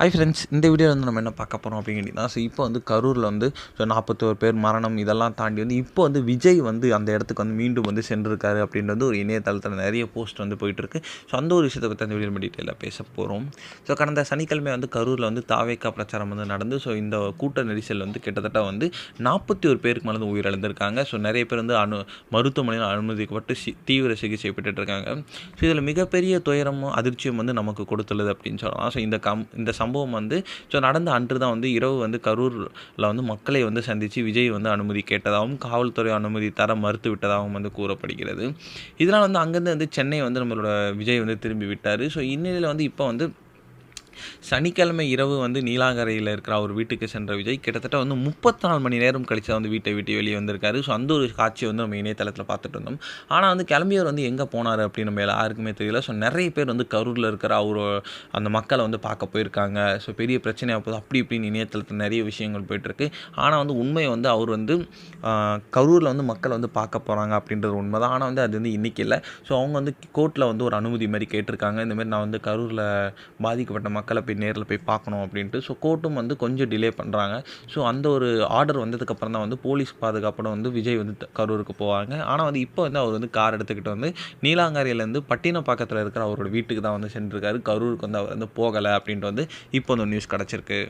Hi friends, இந்த வீடியோவில் வந்து நம்ம என்ன பார்க்க போகிறோம் அப்படின்னா, இப்போ வந்து கரூரில் வந்து 41 பேர் மரணம் இதெல்லாம் தாண்டி வந்து இப்போ வந்து விஜய் வந்து அந்த இடத்துக்கு வந்து மீண்டும் வந்து சென்றிருக்காரு அப்படின்றது ஒரு இணையதளத்தில் நிறைய போஸ்ட் வந்து போயிட்டுருக்கு. ஸோ அந்த ஒரு விஷயத்தை பற்றி அந்த வீடியோ டீட்டெயிலாக பேச போகிறோம். ஸோ கடந்த சனிக்கிழமை வந்து கரூரில் வந்து தாவேக்கா பிரச்சாரம் வந்து நடந்து, ஸோ இந்த கூட்ட நெரிசல் வந்து கிட்டத்தட்ட வந்து 41 பேருக்கு மேலே வந்து உயிரிழந்திருக்காங்க. ஸோ நிறைய பேர் வந்து மருத்துவமனையில் அனுமதிக்கப்பட்டு தீவிர சிகிச்சை பெற்றுட்ருக்காங்க. ஸோ இதில் மிகப்பெரிய துயரமும் அதிர்ச்சியும் வந்து நமக்கு கொடுத்துள்ளது அப்படின்னு சொல்லலாம். ஸோ இந்த சம்பவம் வந்து நடந்த அன்று தான் வந்து இரவு வந்து கரூரில் வந்து மக்களை வந்து சந்தித்து விஜய் வந்து அனுமதி கேட்டதாகவும் காவல்துறை அனுமதி தர மறுத்து விட்டதாகவும் வந்து கூறப்படுகிறது. இதனால் வந்து அங்கேருந்து வந்து சென்னை வந்து நம்மளோட விஜய் வந்து திரும்பி விட்டார். ஸோ இந்நிலையில் வந்து இப்போ வந்து சனிக்கிழமை இரவு வந்து நீலாங்கரையில் இருக்கிற அவர் வீட்டுக்கு சென்ற விஜய் கிட்டத்தட்ட வந்து 34 மணி நேரம் கழிச்சு வந்து வீட்டை விட்டு வெளியே வந்திருக்காரு. ஸோ அந்த ஒரு காட்சியை வந்து நம்ம இணையதளத்தில் பார்த்துட்டு இருந்தோம். ஆனால் வந்து கிளம்பியவர் வந்து எங்கே போனார் அப்படின்னு நம்ம யாருக்குமே தெரியல. ஸோ நிறைய பேர் வந்து கரூரில் இருக்கிற அந்த மக்களை வந்து பார்க்க போயிருக்காங்க. ஸோ பெரிய பிரச்சனையாக போகுது அப்படி இப்படின்னு இணையதளத்தில் நிறைய விஷயங்கள் போயிட்டுருக்கு. ஆனால் வந்து உண்மை வந்து அவர் வந்து கரூரில் வந்து மக்களை வந்து பார்க்க போகிறாங்க அப்படின்றது உண்மை தான். ஆனால் வந்து அது வந்து இன்றைக்கி இல்லை. ஸோ அவங்க வந்து கோர்ட்டில் வந்து ஒரு அனுமதி மாதிரி கேட்டிருக்காங்க. இந்தமாதிரி நான் வந்து கரூரில் பாதிக்கப்பட்ட மக்களை போய் நேரில் போய் பார்க்கணும் அப்படின்ட்டு. ஸோ கோர்ட்டும் வந்து கொஞ்சம் டிலே பண்ணுறாங்க. ஸோ அந்த ஒரு ஆர்டர் வந்ததுக்கப்புறம் தான் வந்து போலீஸ் பாதுகாப்போட வந்து விஜய் வந்து கரூருக்கு போவாங்க. ஆனால் வந்து இப்போ வந்து அவர் வந்து கார் எடுத்துக்கிட்டு வந்து நீலாங்கரையிலேருந்து பட்டினப்பாக்கத்தில் இருக்கிற அவரோட வீட்டுக்கு தான் வந்து சென்றிருக்காரு. கரூருக்கு வந்து அவர் வந்து போகலை அப்படின்ட்டு வந்து இப்போ வந்து நியூஸ் கிடச்சிருக்கு.